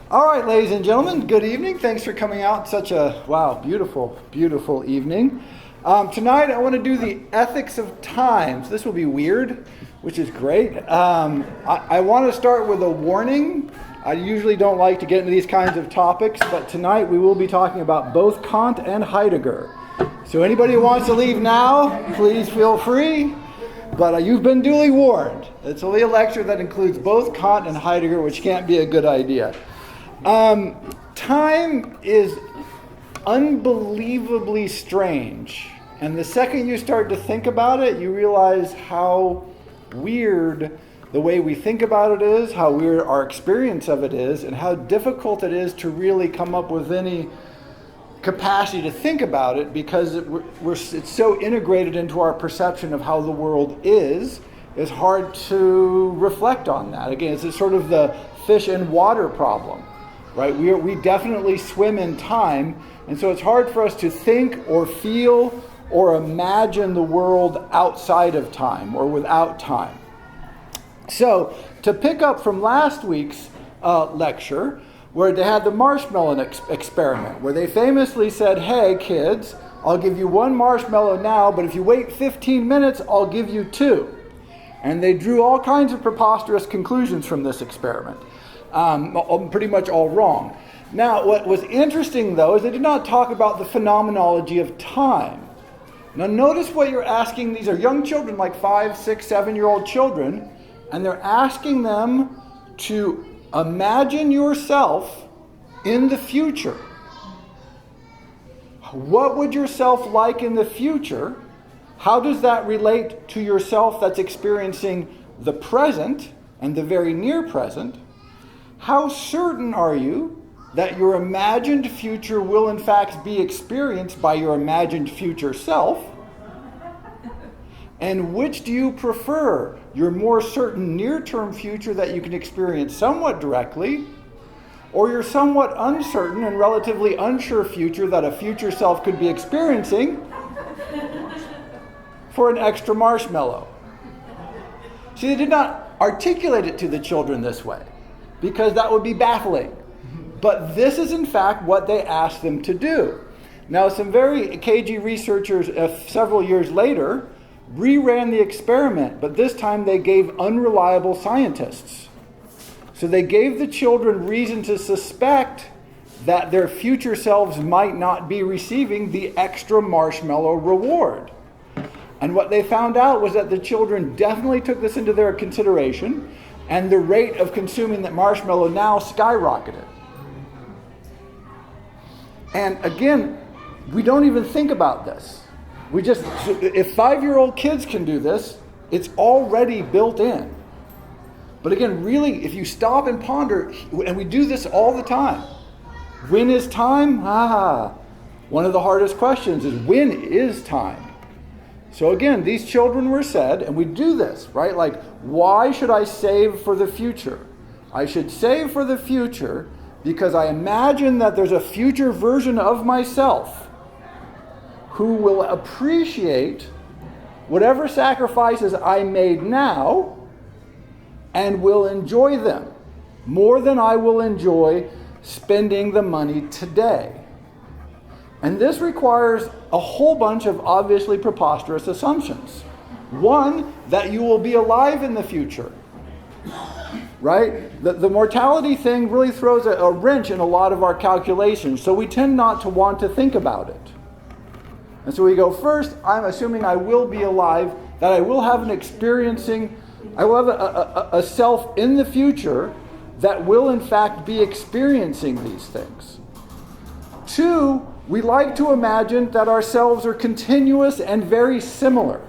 All right, ladies and gentlemen, good evening. Thanks for coming out. Such a, wow, beautiful, beautiful evening. Tonight I want to do the ethics of time. So this will be weird, which is great. I want to start with a warning. I usually don't like to get into these kinds of topics, but tonight we will be talking about both Kant and Heidegger. So anybody who wants to leave now, please feel free. But you've been duly warned. It's only a lecture that includes both Kant and Heidegger, which can't be a good idea. Time is unbelievably strange. And the second you start to think about it, you realize how weird the way we think about it is, how weird our experience of it is, and how difficult it is to really come up with any capacity to think about it, because it's so integrated into our perception of how the world is. It's hard to reflect on that. Again, it's sort of the fish and water problem. Right? We definitely swim in time, and so it's hard for us to think or feel or imagine the world outside of time or without time. So, to pick up from last week's lecture, where they had the Marshmallow Experiment, where they famously said, hey kids, I'll give you one marshmallow now, but if you wait 15 minutes, I'll give you two. And they drew all kinds of preposterous conclusions from this experiment. Pretty much all wrong. Now, what was interesting, though, is they did not talk about the phenomenology of time. Now, notice what you're asking. These are young children, like 5, 6, 7-year-old children, and they're asking them to imagine yourself in the future. What would yourself like in the future? How does that relate to yourself that's experiencing the present and the very near present? How certain are you that your imagined future will in fact be experienced by your imagined future self? And which do you prefer? Your more certain near-term future that you can experience somewhat directly, or your somewhat uncertain and relatively unsure future that a future self could be experiencing for an extra marshmallow? See, they did not articulate it to the children this way, because that would be baffling. But this is in fact what they asked them to do. Now, some very cagey researchers several years later reran the experiment, but this time they gave unreliable scientists. So they gave the children reason to suspect that their future selves might not be receiving the extra marshmallow reward. And what they found out was that the children definitely took this into their consideration, and the rate of consuming that marshmallow now skyrocketed. And again, we don't even think about this. If 5-year-old kids can do this, it's already built in. But again, really, if you stop and ponder, and we do this all the time. When is time? One of the hardest questions is, when is time? So again, these children were said, and we do this, right? Like, why should I save for the future? I should save for the future because I imagine that there's a future version of myself who will appreciate whatever sacrifices I made now and will enjoy them more than I will enjoy spending the money today. And this requires a whole bunch of obviously preposterous assumptions. One, that you will be alive in the future. Right? The mortality thing really throws a wrench in a lot of our calculations, so we tend not to want to think about it. And so we go, first, I'm assuming I will be alive, that I will have I will have a self in the future that will in fact be experiencing these things. Two, we like to imagine that ourselves are continuous and very similar.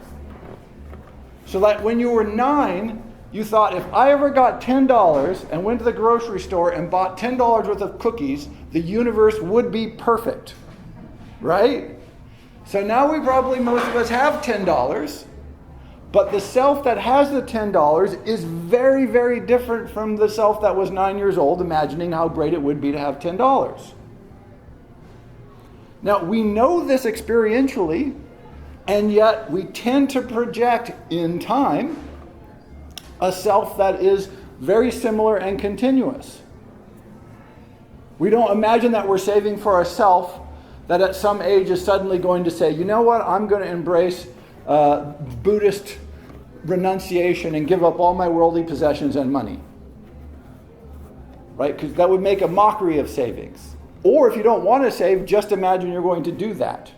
So that when you were 9, you thought, if I ever got $10 and went to the grocery store and bought $10 worth of cookies, the universe would be perfect. Right? So now most of us have $10, but the self that has the $10 is very, very different from the self that was 9 years old, imagining how great it would be to have $10. Now, we know this experientially, and yet we tend to project in time a self that is very similar and continuous. We don't imagine that we're saving for ourselves, that at some age is suddenly going to say, you know what, I'm going to embrace Buddhist renunciation and give up all my worldly possessions and money. Right? Because that would make a mockery of savings. Or if you don't want to save, just imagine you're going to do that.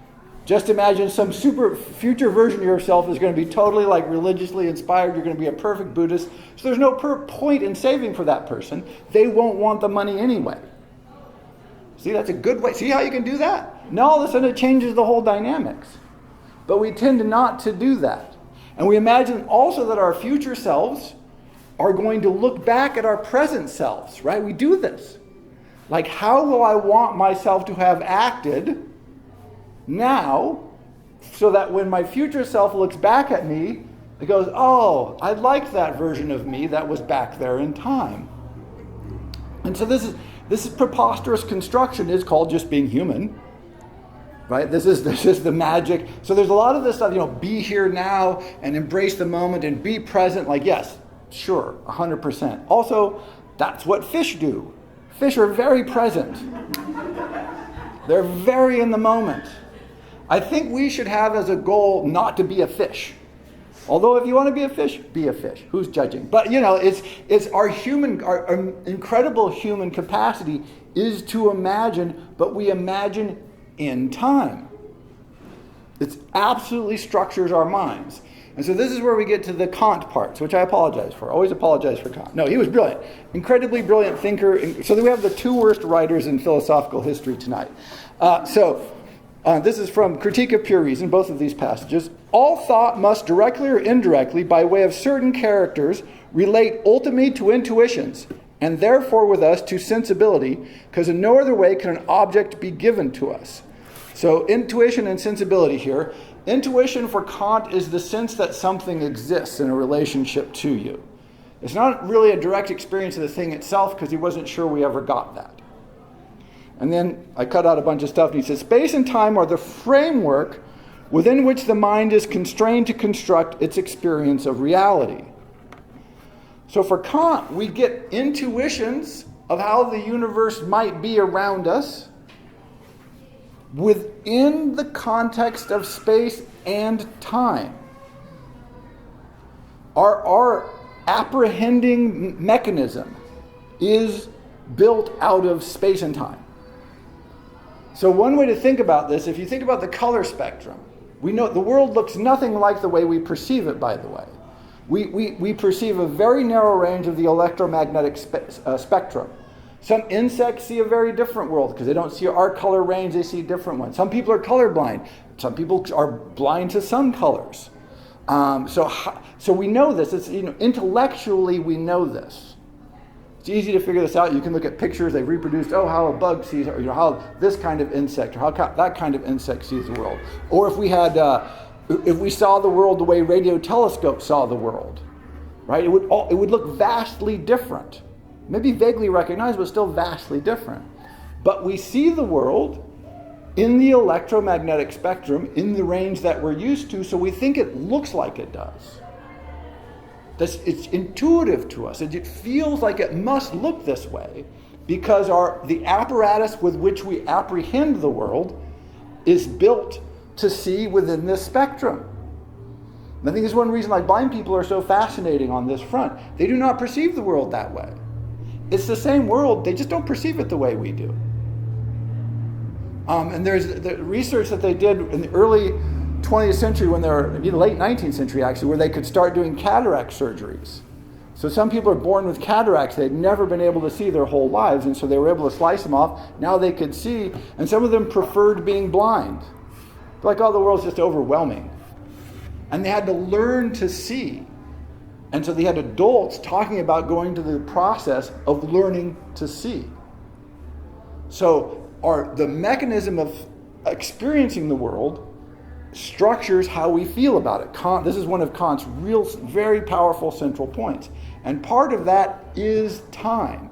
Just imagine some super future version of yourself is going to be totally like religiously inspired. You're going to be a perfect Buddhist. So there's no point in saving for that person. They won't want the money anyway. See, that's a good way. See how you can do that? Now all of a sudden it changes the whole dynamics. But we tend not to do that. And we imagine also that our future selves are going to look back at our present selves, right? We do this. Like, how will I want myself to have acted now so that when my future self looks back at me, it goes, oh, I like that version of me that was back there in time. And so this is preposterous construction is called just being human. Right? This is the magic. So there's a lot of this stuff, be here now and embrace the moment and be present. Like, yes, sure, 100%. Also, that's what fish do. Fish are very present. They're very in the moment. I think we should have as a goal not to be a fish. Although if you want to be a fish, be a fish. Who's judging? But it's our incredible human capacity is to imagine, but we imagine in time. It absolutely structures our minds. And so this is where we get to the Kant parts, which I apologize for. I always apologize for Kant. No, he was brilliant. Incredibly brilliant thinker. So then we have the two worst writers in philosophical history tonight. This is from Critique of Pure Reason, both of these passages. All thought must directly or indirectly, by way of certain characters, relate ultimately to intuitions, and therefore with us to sensibility, because in no other way can an object be given to us. So intuition and sensibility here. Intuition for Kant is the sense that something exists in a relationship to you. It's not really a direct experience of the thing itself, because he wasn't sure we ever got that. And then I cut out a bunch of stuff, and he says, space and time are the framework within which the mind is constrained to construct its experience of reality. So for Kant, we get intuitions of how the universe might be around us within the context of space and time. Our apprehending mechanism is built out of space and time. So one way to think about this, if you think about the color spectrum, we know the world looks nothing like the way we perceive it, by the way. We perceive a very narrow range of the electromagnetic spectrum. Some insects see a very different world because they don't see our color range, they see different ones. Some people are colorblind. Some people are blind to some colors. So we know this. It's, intellectually we know this. It's easy to figure this out. You can look at pictures they've reproduced. Oh, how a bug sees, or how this kind of insect, or how that kind of insect sees the world. Or if we saw the world the way radio telescopes saw the world, right? It would look vastly different. Maybe vaguely recognized, but still vastly different. But we see the world in the electromagnetic spectrum, in the range that we're used to, so we think it looks like it does. It's intuitive to us. It feels like it must look this way because the apparatus with which we apprehend the world is built to see within this spectrum. And I think this is one reason blind people are so fascinating on this front. They do not perceive the world that way. It's the same world, they just don't perceive it the way we do. And there's the research that they did in the early 20th century, when they were late 19th century actually, where they could start doing cataract surgeries. So some people are born with cataracts they'd never been able to see their whole lives, and so they were able to slice them off. Now they could see, and some of them preferred being blind. They're like, oh, the world's just overwhelming. And they had to learn to see. And so they had adults talking about going to the process of learning to see. So the mechanism of experiencing the world structures how we feel about it. This is one of Kant's very powerful central points. And part of that is time.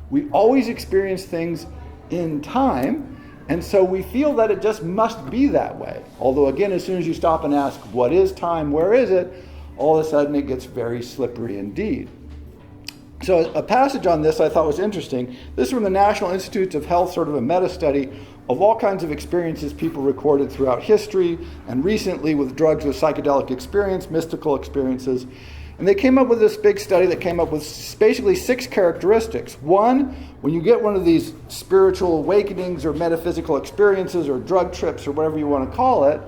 We always experience things in time, and so we feel that it just must be that way. Although again, as soon as you stop and ask, what is time, where is it? All of a sudden it gets very slippery indeed. So a passage on this I thought was interesting. This is from the National Institutes of Health, sort of a meta-study of all kinds of experiences people recorded throughout history and recently with drugs with psychedelic experience, mystical experiences. And they came up with this big study that came up with basically 6 characteristics. One, when you get one of these spiritual awakenings or metaphysical experiences or drug trips or whatever you want to call it,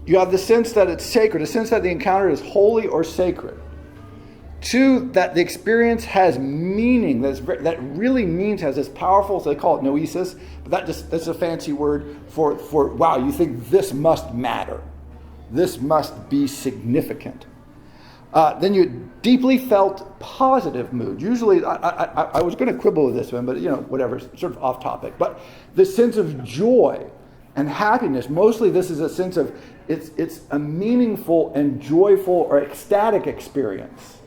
you have the sense that it's sacred, a sense that the encounter is holy or sacred. 2, that the experience has meaning, that really means, has this powerful, so they call it noesis, but that's a fancy word for wow, you think this must matter. This must be significant. Then you deeply felt positive mood. Usually, I was going to quibble with this one, but whatever, sort of off topic. But the sense of joy and happiness, mostly this is a sense of, it's a meaningful and joyful or ecstatic experience.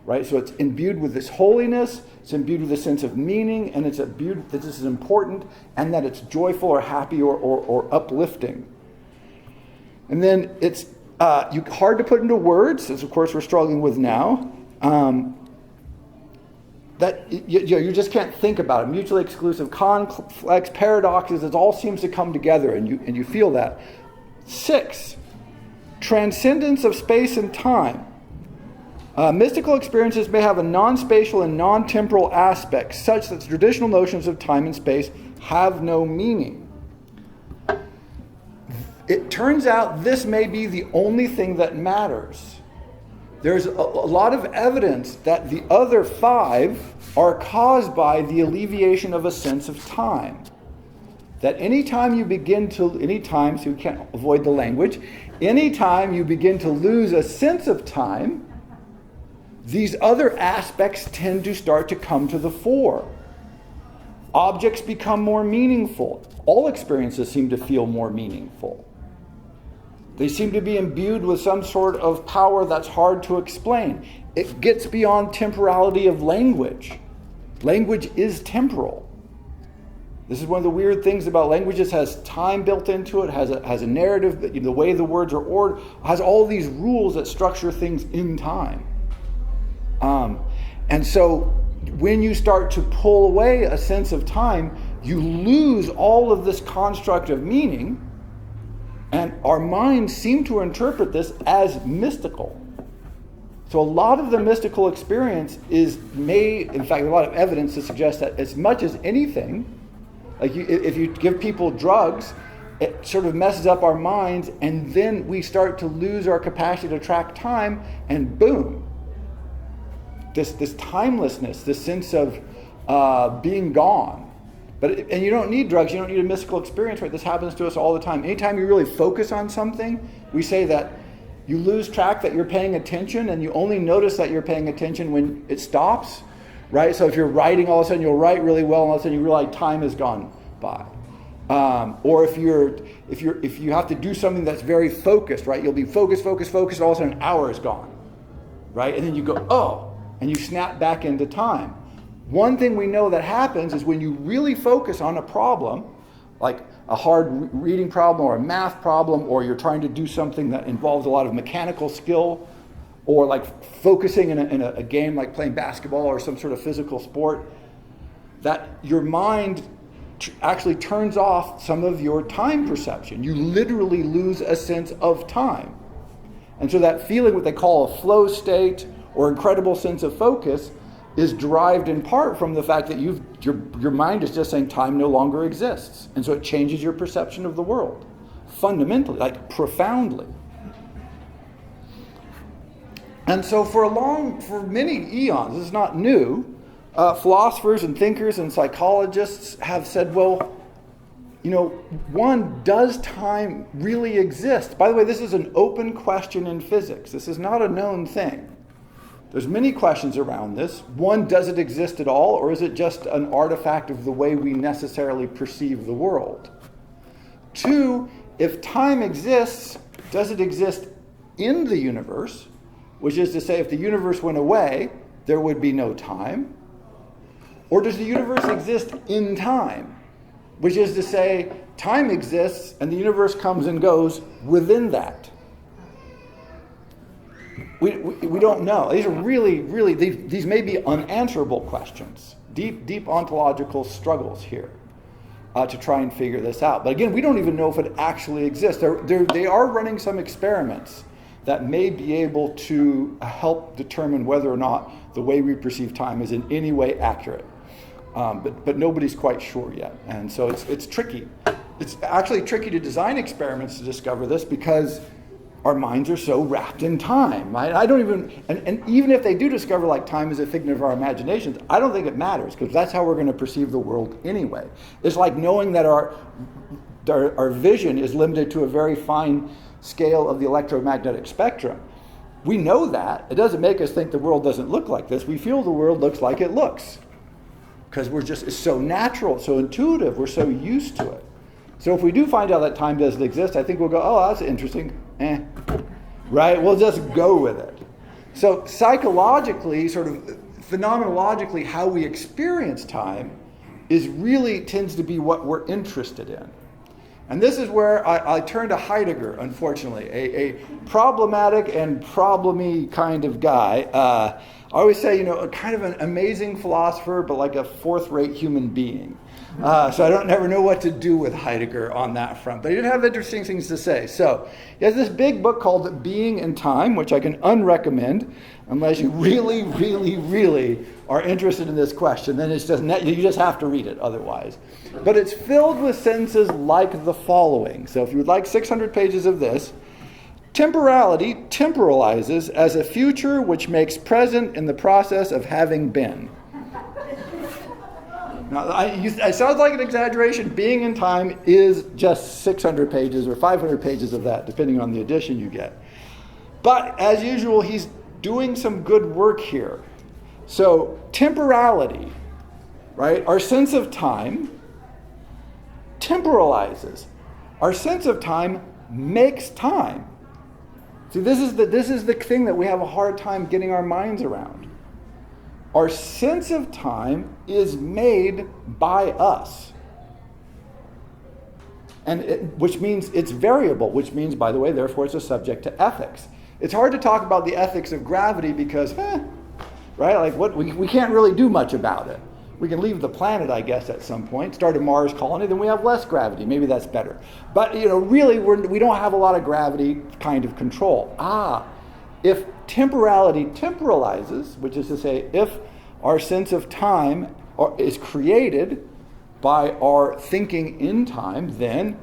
Right? So it's imbued with this holiness, it's imbued with a sense of meaning, and it's imbued that this is important, and that it's joyful or happy or uplifting. And then it's hard to put into words, as of course we're struggling with now, that you just can't think about it. Mutually exclusive, complex, paradoxes, it all seems to come together, and you feel that. 6, transcendence of space and time. Mystical experiences may have a non-spatial and non-temporal aspect, such that traditional notions of time and space have no meaning. It turns out this may be the only thing that matters. There's a lot of evidence that the other 5 are caused by the alleviation of a sense of time. That anytime, so you can't avoid the language, anytime you begin to lose a sense of time, these other aspects tend to start to come to the fore. Objects become more meaningful. All experiences seem to feel more meaningful. They seem to be imbued with some sort of power that's hard to explain. It gets beyond temporality of language. Language is temporal. This is one of the weird things about languages. Has time built into it, has a narrative, the way the words are ordered, has all these rules that structure things in time. And so when you start to pull away a sense of time, you lose all of this construct of meaning, and our minds seem to interpret this as mystical. So a lot of the mystical experience in fact, a lot of evidence to suggest that as much as anything, if you give people drugs, it sort of messes up our minds, and then we start to lose our capacity to track time, and boom. This timelessness, this sense of being gone. And you don't need drugs, you don't need a mystical experience, right? This happens to us all the time. Anytime you really focus on something, we say that you lose track that you're paying attention, and you only notice that you're paying attention when it stops, right? So if you're writing, all of a sudden you'll write really well, and all of a sudden you realize time has gone by. Or if you have to do something that's very focused, right? You'll be focused, all of a sudden an hour is gone, right? And then you go, oh, and you snap back into time. One thing we know that happens is when you really focus on a problem, like a hard reading problem or a math problem, or you're trying to do something that involves a lot of mechanical skill, or like focusing in a game like playing basketball or some sort of physical sport, that your mind actually turns off some of your time perception. You literally lose a sense of time. And so that feeling, what they call a flow state or incredible sense of focus, is derived in part from the fact that your mind is just saying time no longer exists. And so it changes your perception of the world fundamentally, like profoundly. And so for many eons, this is not new, philosophers and thinkers and psychologists have said, well, does time really exist? By the way, this is an open question in physics. This is not a known thing. There's many questions around this. One, does it exist at all, or is it just an artifact of the way we necessarily perceive the world? 2, if time exists, does it exist in the universe? Which is to say, if the universe went away, there would be no time. Or does the universe exist in time? Which is to say, time exists and the universe comes and goes within that. We don't know. These are really, these may be unanswerable questions. Deep ontological struggles here to try and figure this out. But again, we don't even know if it actually exists. They are running some experiments that may be able to help determine whether or not the way we perceive time is in any way accurate. But nobody's quite sure yet. And so it's tricky. It's actually tricky to design experiments to discover this because our minds are so wrapped in time. I don't even, and even if they do discover like time is a figment of our imaginations, I don't think it matters because that's how we're going to perceive the world anyway. It's like knowing that our vision is limited to a very fine scale of the electromagnetic spectrum. We know that. It doesn't make us think the world doesn't look like this. We feel the world looks like it looks because it's so natural, so intuitive, we're so used to it. So if we do find out that time doesn't exist, I think we'll go, oh, that's interesting. Right? We'll just go with it. So psychologically, sort of phenomenologically, how we experience time tends to be what we're interested in. And this is where I turn to Heidegger, unfortunately, a problematic and problemy kind of guy. I always say, kind of an amazing philosopher, but like a fourth-rate human being. So I don't never know what to do with Heidegger on that front. But he did have interesting things to say. So he has this big book called Being and Time, which I can unrecommend unless you really, really, really are interested in this question. Then you just have to read it otherwise. But it's filled with sentences like the following. So if you would like 600 pages of this, temporality temporalizes as a future which makes present in the process of having been. Now, it sounds like an exaggeration. Being in time is just 600 pages or 500 pages of that, depending on the edition you get. But as usual, he's doing some good work here. So temporality, right? Our sense of time temporalizes. Our sense of time makes time. See, this is the thing that we have a hard time getting our minds around. Our sense of time is made by us. Which means it's variable, which means, by the way, therefore it's a subject to ethics. It's hard to talk about the ethics of gravity because, right? Like we can't really do much about it. We can leave the planet, I guess, at some point, start a Mars colony, then we have less gravity. Maybe that's better. But, really, we don't have a lot of gravity kind of control. If temporality temporalizes, which is to say, if our sense of time is created by our thinking in time, then,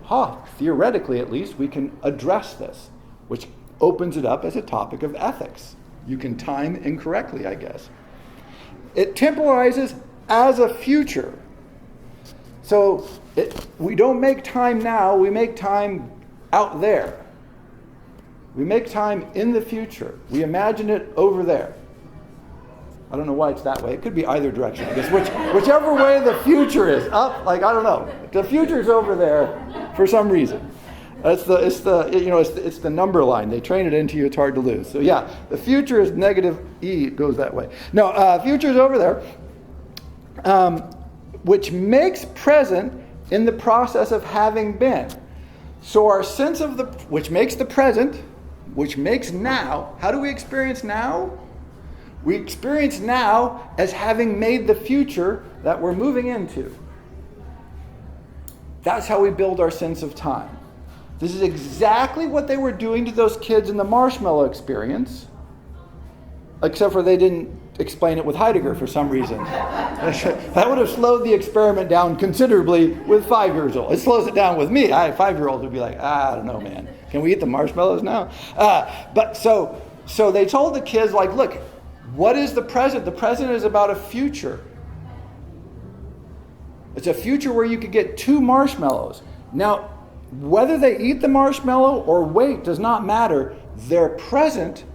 theoretically at least, we can address this, which opens it up as a topic of ethics. You can time incorrectly, I guess. It temporalizes as a future. So we don't make time now, we make time out there. We make time in the future. We imagine it over there. I don't know why it's that way. It could be either direction, I guess. Whichever way the future is, up, I don't know. The future's over there for some reason. It's the number line. They train it into you. It's hard to lose. So yeah, the future is negative E. It goes that way. No, future's over there, which makes present in the process of having been. So our sense of which makes the present, which makes now. How do we experience now? We experience now as having made the future that we're moving into. That's how we build our sense of time. This is exactly what they were doing to those kids in the Marshmallow Experiment, except for they didn't explain it with Heidegger for some reason. That would have slowed the experiment down considerably with 5-year-olds. It slows it down with me. 5-year-olds would be like, I don't know, man. Can we eat the marshmallows now? But so they told the kids, look, what is the present? The present is about a future. It's a future where you could get 2 marshmallows. Now, whether they eat the marshmallow or wait does not matter. Their present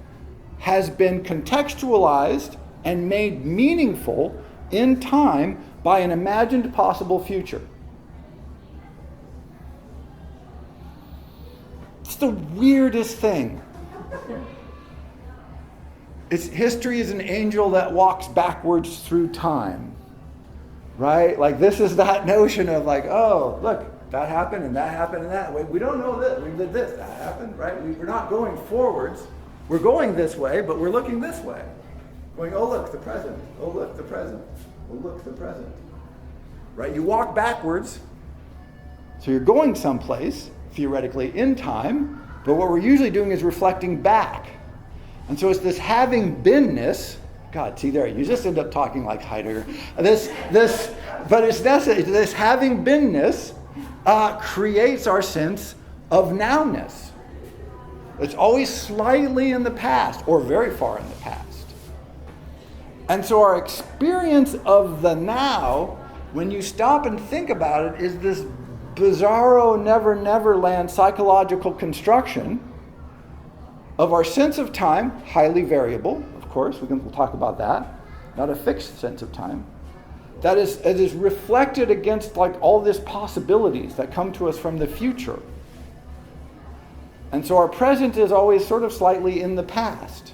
has been contextualized and made meaningful in time by an imagined possible future. It's the weirdest thing. History is an angel that walks backwards through time. Right? This is that notion of oh, look, that happened and that happened and that. We don't know this. We did this. That happened, right? We're not going forwards. We're going this way, but we're looking this way. Going, oh look, the present. Oh look, the present. Oh look, the present. Right? You walk backwards, so you're going someplace, theoretically, in time, but what we're usually doing is reflecting back. And so it's this having beenness. God, see there, you just end up talking like Heidegger. But it's necessary. This having beenness creates our sense of nowness. It's always slightly in the past, or very far in the past. And so our experience of the now, when you stop and think about it, is this bizarro never land psychological construction of our sense of time, highly variable, of course, we'll talk about that, not a fixed sense of time, that is reflected against like all these possibilities that come to us from the future. And so our present is always sort of slightly in the past.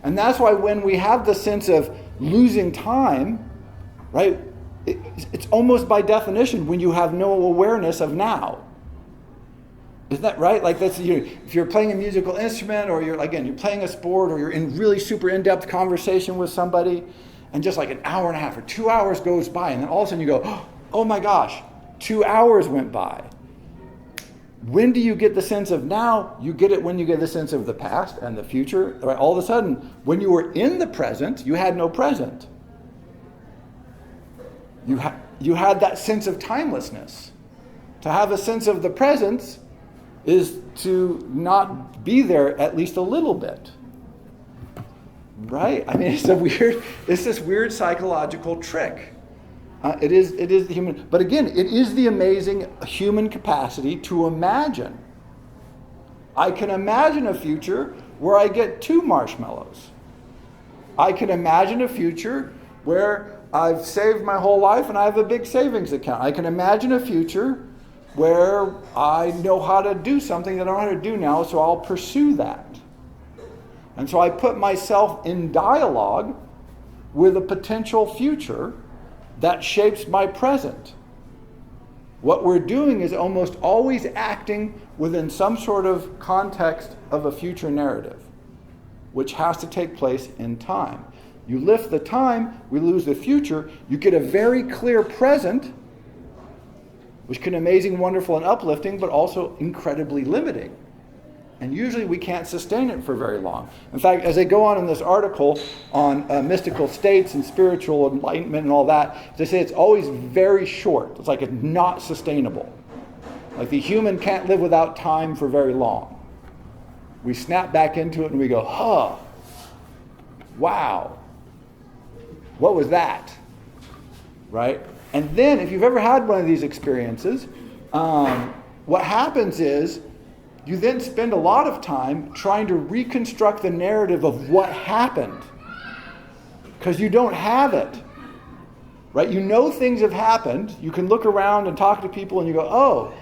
And that's why when we have the sense of losing time, right, it's almost by definition when you have no awareness of now. Isn't that right? Like that's if you're playing a musical instrument, or you're playing a sport, or you're in really super in-depth conversation with somebody, and just like an hour and a half or 2 hours goes by, and then all of a sudden you go, oh my gosh, 2 hours went by. When do you get the sense of now? You get it when you get the sense of the past and the future. Right? All of a sudden, when you were in the present, you had no present. You had that sense of timelessness. To have a sense of the presence is to not be there at least a little bit. Right? I mean, it's this weird psychological trick. It is the human, but again, it is the amazing human capacity to imagine. I can imagine a future where I get 2 marshmallows. I can imagine a future where I've saved my whole life and I have a big savings account. I can imagine a future where I know how to do something that I don't know how to do now, so I'll pursue that. And so I put myself in dialogue with a potential future that shapes my present. What we're doing is almost always acting within some sort of context of a future narrative, which has to take place in time. You lift the time, we lose the future, you get a very clear present, which can be amazing, wonderful, and uplifting, but also incredibly limiting. And usually we can't sustain it for very long. In fact, as they go on in this article on mystical states and spiritual enlightenment and all that, they say it's always very short. It's like it's not sustainable. Like the human can't live without time for very long. We snap back into it and we go, wow, what was that? Right? And then if you've ever had one of these experiences, what happens is, you then spend a lot of time trying to reconstruct the narrative of what happened. Because you don't have it. Right? You know things have happened. You can look around and talk to people and you go, oh,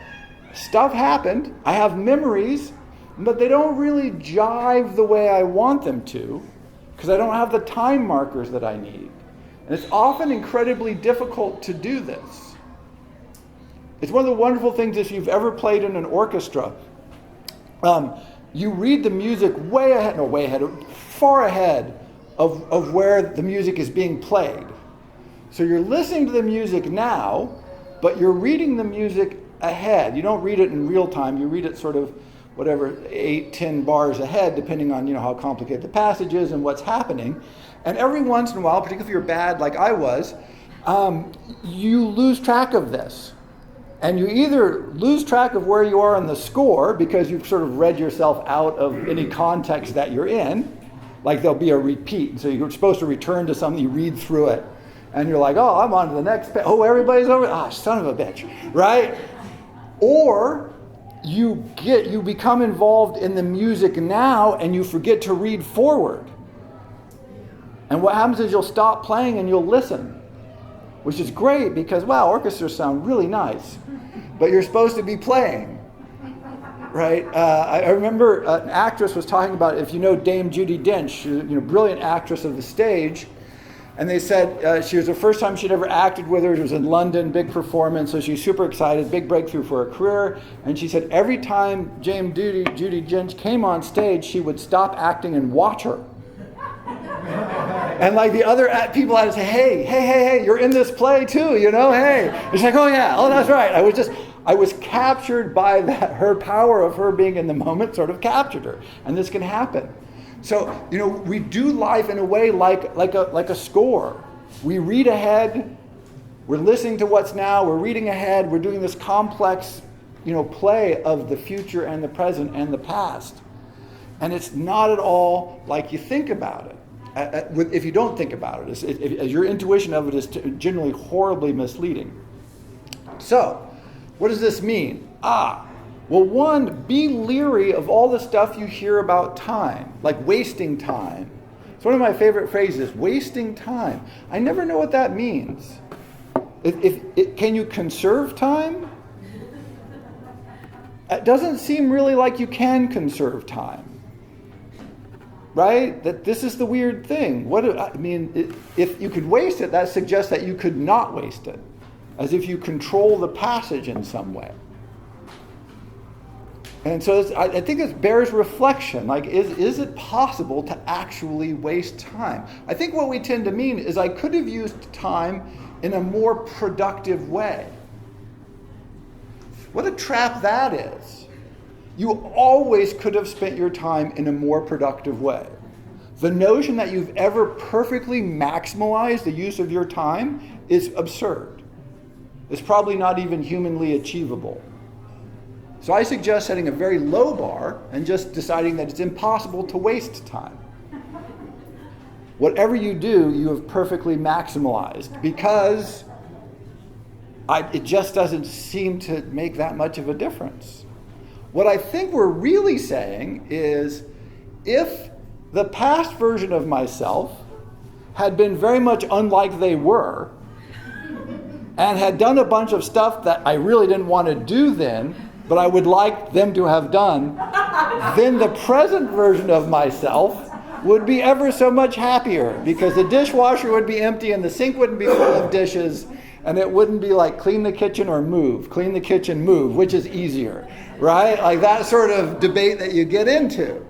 stuff happened. I have memories, but they don't really jive the way I want them to, because I don't have the time markers that I need. And it's often incredibly difficult to do this. It's one of the wonderful things if you've ever played in an orchestra. You read the music far ahead of where the music is being played. So you're listening to the music now, but you're reading the music ahead. You don't read it in real time. You read it sort of 8-10 bars ahead, depending on how complicated the passage is and what's happening. And every once in a while, particularly if you're bad like I was, you lose track of this. And you either lose track of where you are on the score because you've sort of read yourself out of any context that you're in, like there'll be a repeat. So you're supposed to return to something, you read through it, and you're like, oh, I'm on to the next page. Oh, everybody's over. Ah, son of a bitch, right? Or you become involved in the music now and you forget to read forward. And what happens is you'll stop playing and you'll listen, which is great because, wow, orchestras sound really nice. But you're supposed to be playing, right? I remember an actress was talking about, if you know Dame Judi Dench, brilliant actress of the stage, And they said she was the first time she'd ever acted with her. It was in London, big performance. So she's super excited, big breakthrough for her career. And she said every time Judy Dench came on stage, she would stop acting and watch her. And like the other people had to say, hey, you're in this play too, you know, hey. And she's like, oh yeah, oh that's right. I was captured by that. Her power of her being in the moment sort of captured her. And this can happen. So, you know, we do life in a way like a score. We read ahead, we're listening to what's now, we're reading ahead, we're doing this complex, you know, play of the future and the present and the past. And it's not at all like you think about it. If you don't think about it, as your intuition of it is generally horribly misleading. So, what does this mean? Well, one, be leery of all the stuff you hear about time, like wasting time. It's one of my favorite phrases, wasting time. I never know what that means. Can you conserve time? It doesn't seem really like you can conserve time. Right? That this is the weird thing. If you could waste it, that suggests that you could not waste it. As if you control the passage in some way. And so I think it bears reflection. Like, is it possible to actually waste time? I think what we tend to mean is I could have used time in a more productive way. What a trap that is. You always could have spent your time in a more productive way. The notion that you've ever perfectly maximized the use of your time is absurd. It's probably not even humanly achievable. So I suggest setting a very low bar and just deciding that it's impossible to waste time. Whatever you do, you have perfectly maximalized because it just doesn't seem to make that much of a difference. What I think we're really saying is if the past version of myself had been very much unlike they were and had done a bunch of stuff that I really didn't want to do then, but I would like them to have done, then the present version of myself would be ever so much happier because the dishwasher would be empty and the sink wouldn't be full of dishes and it wouldn't be like clean the kitchen or move, clean the kitchen, move, which is easier, right? Like that sort of debate that you get into.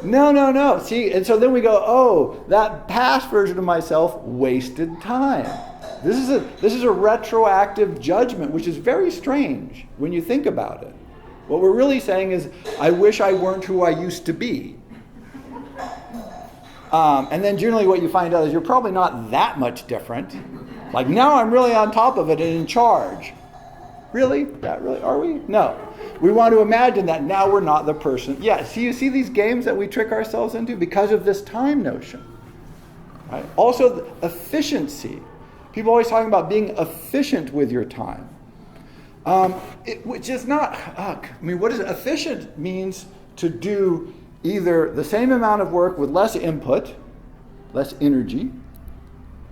No. See, and so then we go, oh, that past version of myself wasted time. This is a retroactive judgment, which is very strange when you think about it. What we're really saying is, I wish I weren't who I used to be. And then generally what you find out is you're probably not that much different. Like now I'm really on top of it and in charge. Really? Are we? No. We want to imagine that now we're not the person. Yeah, so you see these games that we trick ourselves into because of this time notion. Right? Also, efficiency. People are always talking about being efficient with your time. Which is not, what is it? Efficient means to do either the same amount of work with less input, less energy,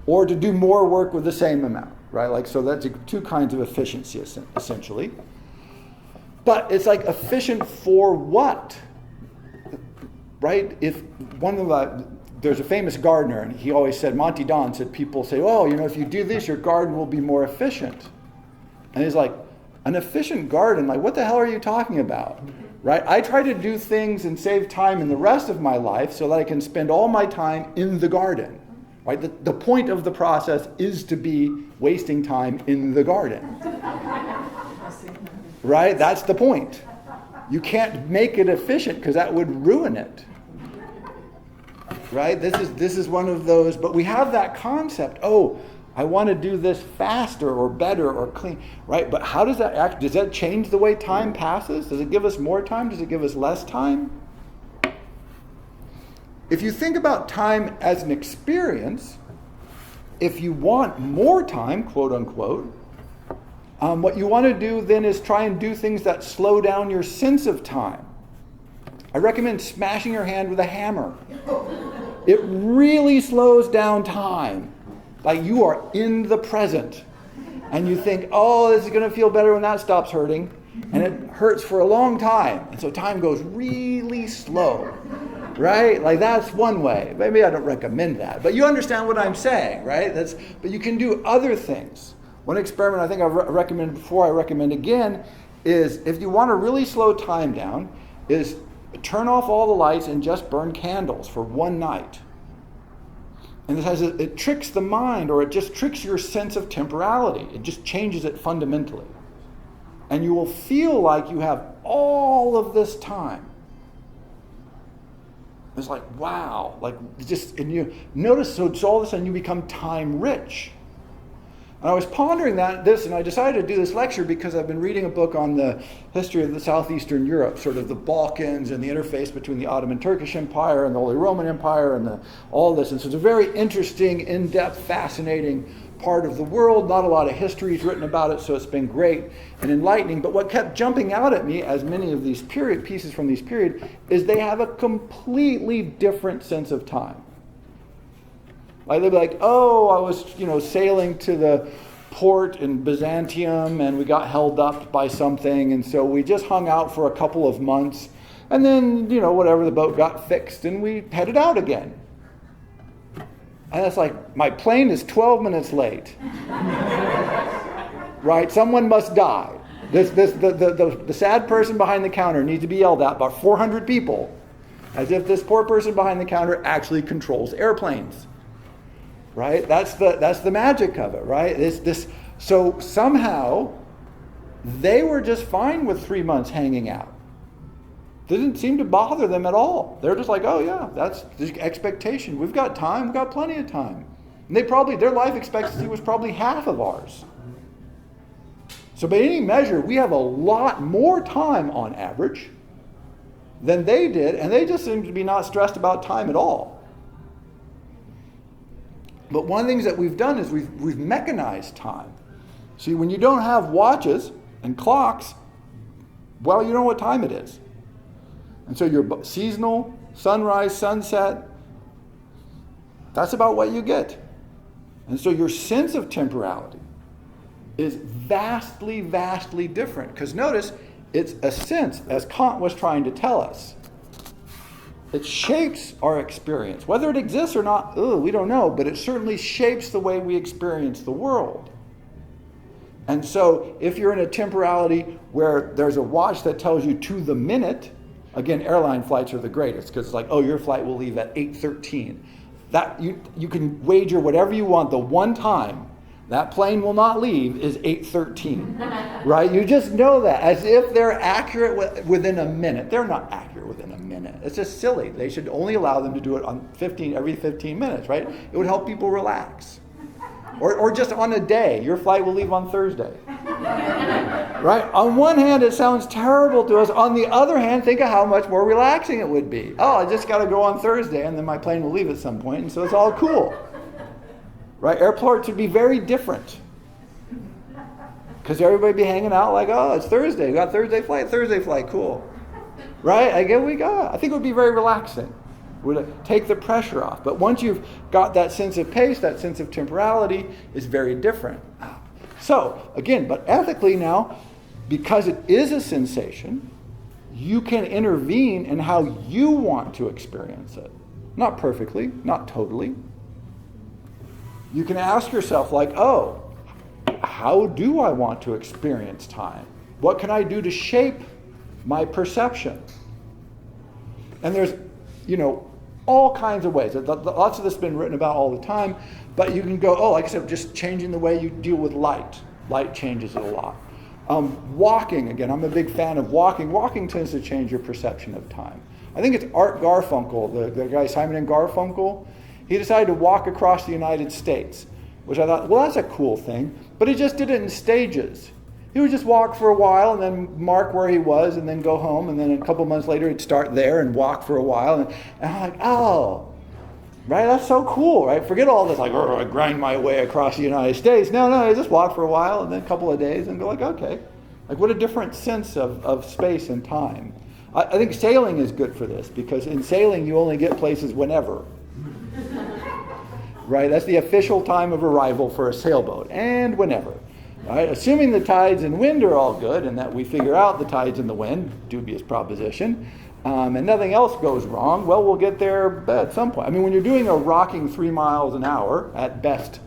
or to do more work with the same amount, right? Like, so that's two kinds of efficiency, essentially. But it's like efficient for what? Right? There's a famous gardener, and he always said, Monty Don said, people say, oh, if you do this, your garden will be more efficient. And he's like, an efficient garden? Like, what the hell are you talking about? Right? I try to do things and save time in the rest of my life so that I can spend all my time in the garden. Right? The point of the process is to be wasting time in the garden. Right? That's the point. You can't make it efficient because that would ruin it. Right? This is one of those, but we have that concept, I want to do this faster or better or clean, right? But how does that act? Does that change the way time passes? Does it give us more time? Does it give us less time? If you think about time as an experience, if you want more time, quote unquote, what you want to do then is try and do things that slow down your sense of time. I recommend smashing your hand with a hammer. It really slows down time. Like you are in the present. And you think, this is going to feel better when that stops hurting. And it hurts for a long time. And so time goes really slow. right? Like that's one way. Maybe I don't recommend that, but you understand what I'm saying, right? But you can do other things. One experiment I think I've recommended before, I recommend again, is if you want to really slow time down, is turn off all the lights and just burn candles for one night. And it tricks the mind, or it just tricks your sense of temporality. It just changes it fundamentally. And you will feel like you have all of this time. It's like, wow, and you notice, so all of a sudden you become time rich. And I was pondering this, and I decided to do this lecture because I've been reading a book on the history of the southeastern Europe, sort of the Balkans and the interface between the Ottoman Turkish Empire and the Holy Roman Empire and all this. And so it's a very interesting, in-depth, fascinating part of the world. Not a lot of history is written about it, so it's been great and enlightening. But what kept jumping out at me, as many of these pieces from these period, is they have a completely different sense of time. Like they'd be like, oh, I was, sailing to the port in Byzantium and we got held up by something, and so we just hung out for a couple of months, and then, whatever, the boat got fixed and we headed out again. And it's like, my plane is 12 minutes late. Right? Someone must die. The sad person behind the counter needs to be yelled at by 400 people, as if this poor person behind the counter actually controls airplanes. Right? That's the magic of it, right? So somehow they were just fine with 3 months hanging out. Didn't seem to bother them at all. They're just like, oh yeah, that's the expectation. We've got time. We've got plenty of time. And their life expectancy was probably half of ours. So by any measure, we have a lot more time on average than they did, and they just seem to be not stressed about time at all. But one of the things that we've done is we've mechanized time. See, when you don't have watches and clocks, well, you know what time it is. And so your seasonal, sunrise, sunset, that's about what you get. And so your sense of temporality is vastly, vastly different. Because notice, it's a sense, as Kant was trying to tell us. It shapes our experience. Whether it exists or not, we don't know, but it certainly shapes the way we experience the world. And so if you're in a temporality where there's a watch that tells you to the minute, again, airline flights are the greatest, because it's like, oh, your flight will leave at 8:13. That you can wager whatever you want. The one time that plane will not leave is 8:13, right? You just know that, as if they're accurate within a minute. They're not accurate within a minute. It's just silly. They should only allow them to do it on every 15 minutes, right? It would help people relax. Or just on a day. Your flight will leave on Thursday. Right? On one hand, it sounds terrible to us. On the other hand, think of how much more relaxing it would be. Oh, I just got to go on Thursday, and then my plane will leave at some point, and so it's all cool. Right? Airports would be very different. Because everybody would be hanging out like, oh, it's Thursday. We got Thursday flight, cool. Right? I think it would be very relaxing. It would take the pressure off. But once you've got that sense of pace, that sense of temporality, is very different. So, again, but ethically now, because it is a sensation, you can intervene in how you want to experience it. Not perfectly, not totally. You can ask yourself, like, oh, how do I want to experience time? What can I do to shape my perception? And there's, all kinds of ways. Lots of this has been written about all the time, but you can go, like I said, just changing the way you deal with light. Light changes it a lot. Walking, again, I'm a big fan of walking. Walking tends to change your perception of time. I think it's Art Garfunkel, the guy Simon and Garfunkel. He decided to walk across the United States, which I thought, well, that's a cool thing. But he just did it in stages. He would just walk for a while and then mark where he was and then go home. And then a couple months later, he'd start there and walk for a while. And I'm like, oh, right, that's so cool, right? Forget all this, like, I grind my way across the United States. No, I just walk for a while and then a couple of days and go like, okay. Like, what a different sense of space and time. I think sailing is good for this, because in sailing, you only get places whenever. Right? That's the official time of arrival for a sailboat, and whenever. Right? Assuming the tides and wind are all good, and that we figure out the tides and the wind, dubious proposition, and nothing else goes wrong, well, we'll get there at some point. I mean, when you're doing a rocking 3 miles an hour at best,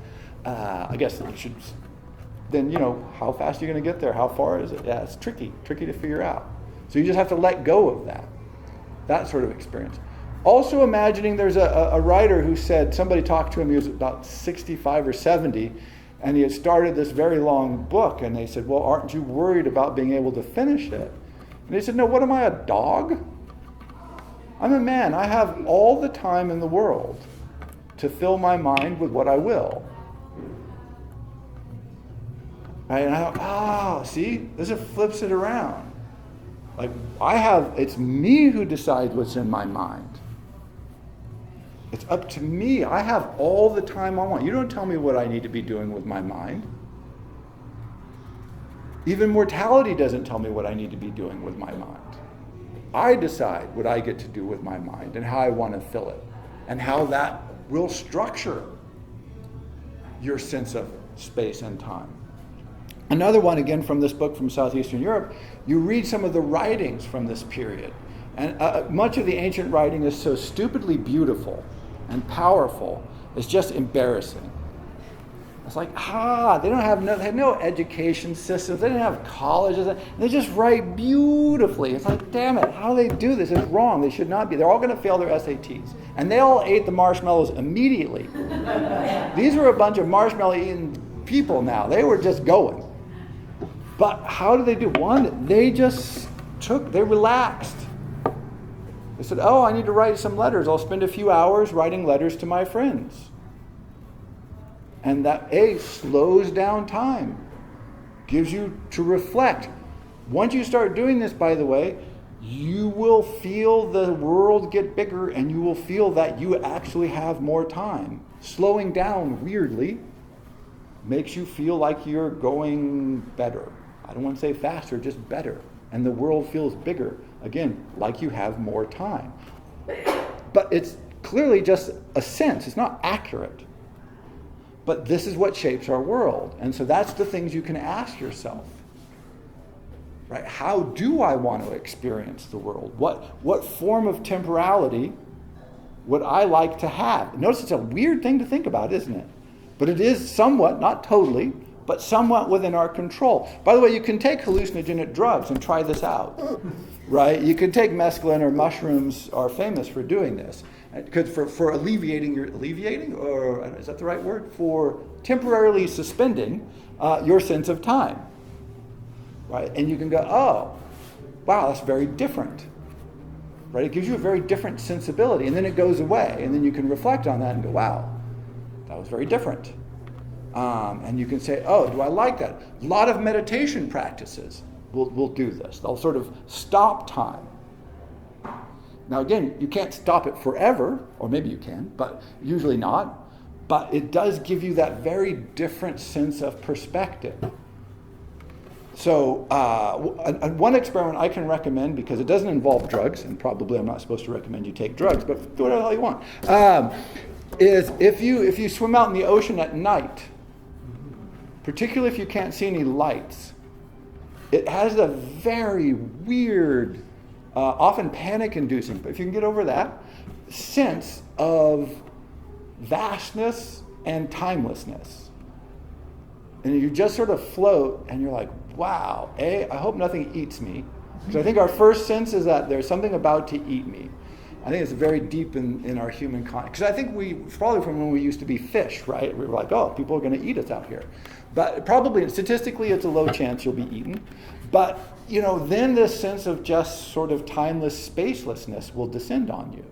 I guess you should, then, how fast are you going to get there? How far is it? Yeah, it's tricky to figure out. So you just have to let go of that sort of experience. Also imagining there's a writer who said, somebody talked to him, he was about 65 or 70, and he had started this very long book, and they said, well, aren't you worried about being able to finish it? And he said, no, what am I, a dog? I'm a man. I have all the time in the world to fill my mind with what I will. Right? And I thought, see, this flips it around. Like, it's me who decides what's in my mind. It's up to me. I have all the time I want. You don't tell me what I need to be doing with my mind. Even mortality doesn't tell me what I need to be doing with my mind. I decide what I get to do with my mind and how I want to fill it, and how that will structure your sense of space and time. Another one, again, from this book from Southeastern Europe, you read some of the writings from this period. And much of the ancient writing is so stupidly beautiful and powerful, it's just embarrassing. It's like, they had no education systems, they didn't have colleges, they just write beautifully. It's like, damn it, how do they do this? It's wrong, they should not be. They're all going to fail their SATs. And they all ate the marshmallows immediately. These were a bunch of marshmallow-eating people now. They were just going. But how do they do? One, they relaxed. They said, I need to write some letters. I'll spend a few hours writing letters to my friends. And that, slows down time. Gives you to reflect. Once you start doing this, by the way, you will feel the world get bigger, and you will feel that you actually have more time. Slowing down, weirdly, makes you feel like you're going better. I don't want to say faster, just better. And the world feels bigger. Again, like you have more time. But it's clearly just a sense. It's not accurate. But this is what shapes our world. And so that's the things you can ask yourself. Right? How do I want to experience the world? What form of temporality would I like to have? Notice it's a weird thing to think about, isn't it? But it is somewhat, not totally, but somewhat within our control. By the way, you can take hallucinogenic drugs and try this out, right? You can take mescaline, or mushrooms are famous for doing this. Because for alleviating, or is that the right word? For temporarily suspending your sense of time, right? And you can go, wow, that's very different, right? It gives you a very different sensibility, and then it goes away, and then you can reflect on that and go, wow, that was very different. And you can say, do I like that? A lot of meditation practices will do this. They'll sort of stop time. Now again, you can't stop it forever, or maybe you can, but usually not. But it does give you that very different sense of perspective. So one experiment I can recommend, because it doesn't involve drugs, and probably I'm not supposed to recommend you take drugs, but do whatever the hell you want, is if you swim out in the ocean at night, particularly if you can't see any lights, it has a very weird, often panic-inducing, but if you can get over that, sense of vastness and timelessness. And you just sort of float, and you're like, wow, I hope nothing eats me. Because I think our first sense is that there's something about to eat me. I think it's very deep in our human consciousness. Because I think probably from when we used to be fish, right? We were like, people are going to eat us out here. But probably, statistically, it's a low chance you'll be eaten. But, then this sense of just sort of timeless spacelessness will descend on you.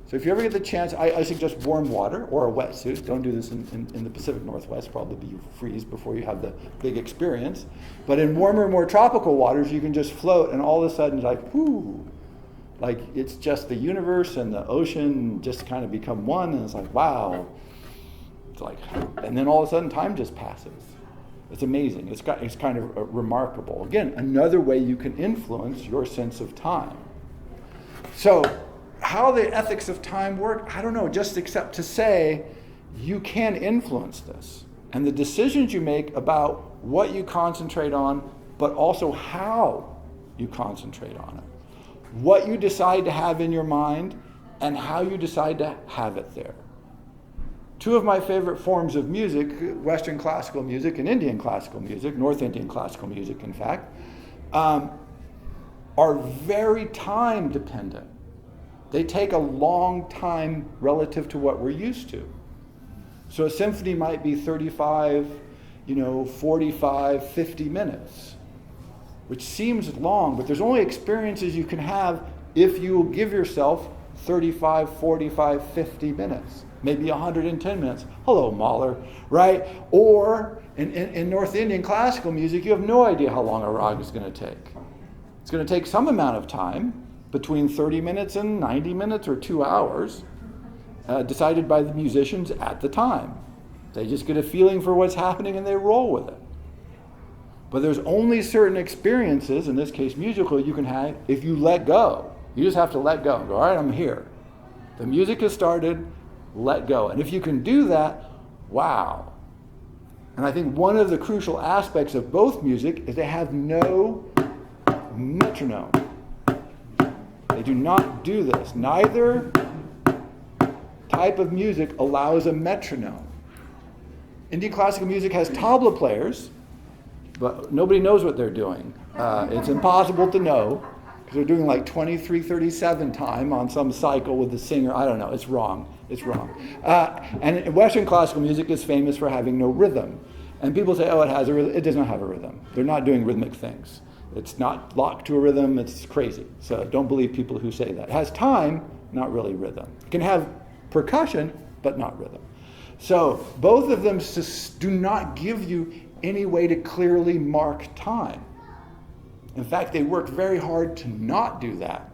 So if you ever get the chance, I suggest warm water or a wetsuit. Don't do this in the Pacific Northwest. Probably you freeze before you have the big experience. But in warmer, more tropical waters, you can just float, and all of a sudden, whoo, like it's just the universe and the ocean just kind of become one, and it's like, wow. It's like, and then all of a sudden, time just passes. It's amazing. It's kind of remarkable. Again, another way you can influence your sense of time. So, how the ethics of time work, I don't know, just except to say you can influence this. And the decisions you make about what you concentrate on, but also how you concentrate on it, what you decide to have in your mind, and how you decide to have it there. Two of my favorite forms of music, Western classical music and Indian classical music, North Indian classical music, in fact, are very time dependent. They take a long time relative to what we're used to. So a symphony might be 35, 45, 50 minutes, which seems long, but there's only experiences you can have if you give yourself 35, 45, 50 minutes, maybe 110 minutes. Hello, Mahler, right? Or in North Indian classical music, you have no idea how long a rag is going to take. It's going to take some amount of time, between 30 minutes and 90 minutes or 2 hours, decided by the musicians at the time. They just get a feeling for what's happening and they roll with it. But there's only certain experiences, in this case musical, you can have if you let go. You just have to let go and go, all right, I'm here. The music has started, let go. And if you can do that, wow. And I think one of the crucial aspects of both music is they have no metronome. They do not do this. Neither type of music allows a metronome. Indian classical music has tabla players, but nobody knows what they're doing. It's impossible to know because they're doing like 23:37 time on some cycle with the singer. I don't know. It's wrong. It's wrong. And Western classical music is famous for having no rhythm. And people say, oh, it has a rhythm. It does not have a rhythm. They're not doing rhythmic things. It's not locked to a rhythm. It's crazy. So don't believe people who say that. It has time, not really rhythm. It can have percussion, but not rhythm. So both of them do not give you any way to clearly mark time. In fact, they work very hard to not do that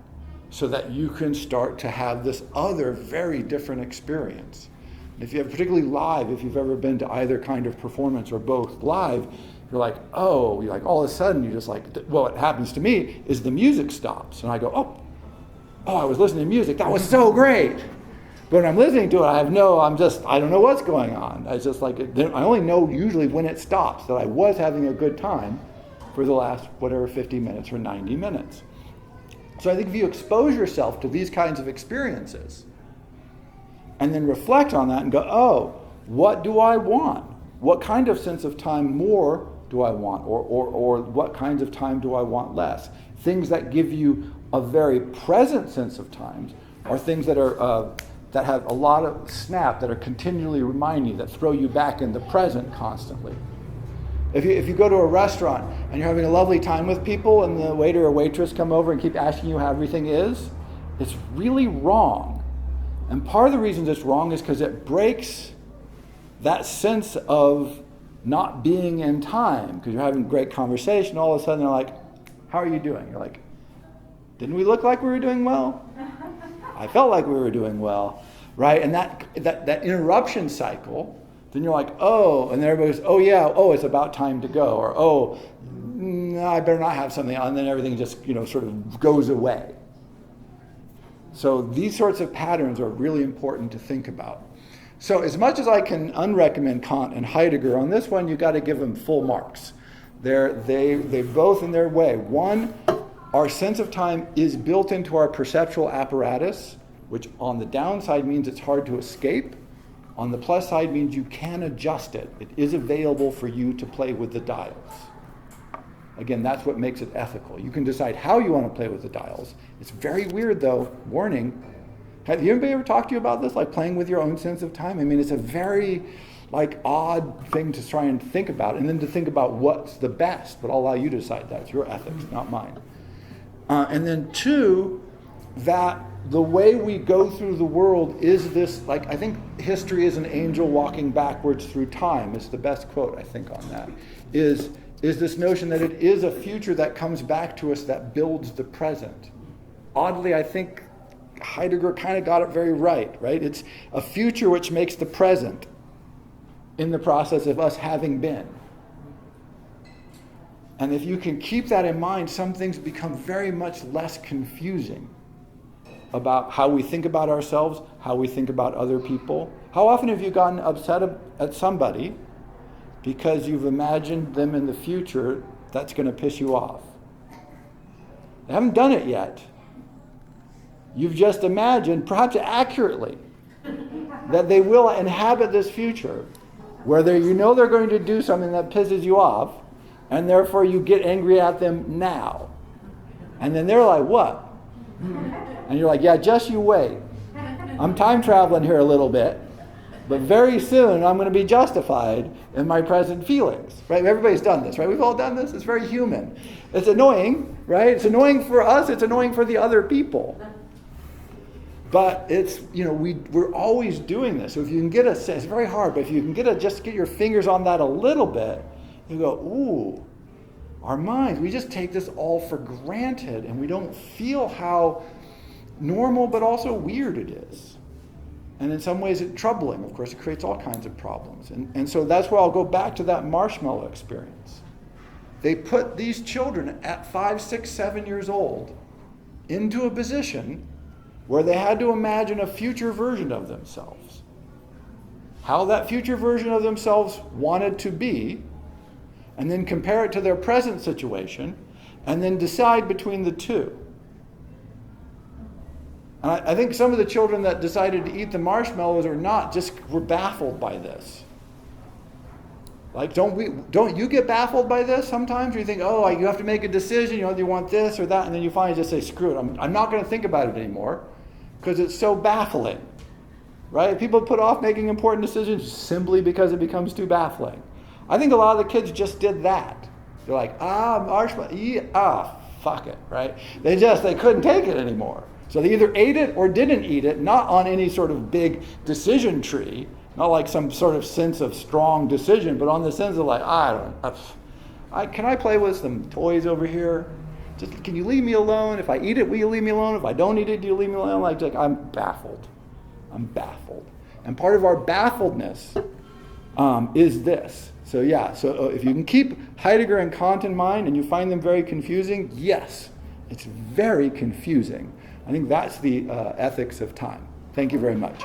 so that you can start to have this other very different experience. And if you have particularly live, if you've ever been to either kind of performance or both live, you're like, all of a sudden you just like, well, what happens to me is the music stops. And I go, oh, I was listening to music. That was so great. But when I'm listening to it, I don't know what's going on. It's just like, I only know usually when it stops that I was having a good time for the last, 50 minutes or 90 minutes. So I think if you expose yourself to these kinds of experiences and then reflect on that and go, oh, what do I want? What kind of sense of time more do I want? Or what kinds of time do I want less? Things that give you a very present sense of time are things that are that have a lot of snap, that are continually reminding you, that throw you back in the present constantly. If you go to a restaurant and you're having a lovely time with people and the waiter or waitress come over and keep asking you how everything is, it's really wrong. And part of the reason it's wrong is because it breaks that sense of not being in time, because you're having great conversation, all of a sudden they're like, how are you doing? You're like, didn't we look like we were doing well? I felt like we were doing well, right? And that interruption cycle, then you're like, oh, and then everybody goes, oh yeah, oh, it's about time to go, or oh, no, I better not have something on, and then everything just, sort of goes away. So these sorts of patterns are really important to think about. So as much as I can unrecommend Kant and Heidegger, on this one you got to give them full marks. They both in their way. One, our sense of time is built into our perceptual apparatus, which on the downside means it's hard to escape. On the plus side means you can adjust it. It is available for you to play with the dials. Again, that's what makes it ethical. You can decide how you want to play with the dials. It's very weird though, warning. Have anybody ever talked to you about this, like playing with your own sense of time? I mean, it's a very odd thing to try and think about, and then to think about what's the best, but I'll allow you to decide that. It's your ethics, not mine. And then two, that the way we go through the world is this, I think history is an angel walking backwards through time. It's the best quote, I think, on that. Is this notion that it is a future that comes back to us that builds the present. Oddly, I think Heidegger kind of got it very right? It's a future which makes the present in the process of us having been. And if you can keep that in mind, some things become very much less confusing about how we think about ourselves, how we think about other people. How often have you gotten upset at somebody because you've imagined them in the future that's going to piss you off? They haven't done it yet, You've just imagined, perhaps accurately, that they will inhabit this future where you know they're going to do something that pisses you off, and therefore you get angry at them now. And then they're like, what? And you're like, yeah, just you wait. I'm time traveling here a little bit, but very soon I'm going to be justified in my present feelings. Right? Everybody's done this, right? We've all done this. It's very human. It's annoying, right? It's annoying for us. It's annoying for the other people. But it's, we're always doing this. So if you can get it's very hard, but if you can just get your fingers on that a little bit, you go, ooh, our minds, we just take this all for granted, and we don't feel how normal but also weird it is. And in some ways it's troubling. Of course, it creates all kinds of problems. And so that's where I'll go back to that marshmallow experience. They put these children at 5, 6, 7 years old into a position where they had to imagine a future version of themselves. How that future version of themselves wanted to be, and then compare it to their present situation, and then decide between the two. And I think some of the children that decided to eat the marshmallows were baffled by this. Like, don't you get baffled by this sometimes? Or you think, oh, you have to make a decision, do you want this or that? And then you finally just say, screw it, I'm not going to think about it anymore because it's so baffling. Right? People put off making important decisions simply because it becomes too baffling. I think a lot of the kids just did that. They're like, marshmallow, fuck it, right? They couldn't take it anymore. So they either ate it or didn't eat it, not on any sort of big decision tree, not like some sort of sense of strong decision, but on the sense of like, can I play with some toys over here? Just, can you leave me alone? If I eat it, will you leave me alone? If I don't eat it, do you leave me alone? Like I'm baffled. And part of our baffledness is this. So if you can keep Heidegger and Kant in mind and you find them very confusing, yes, it's very confusing. I think that's the ethics of time. Thank you very much.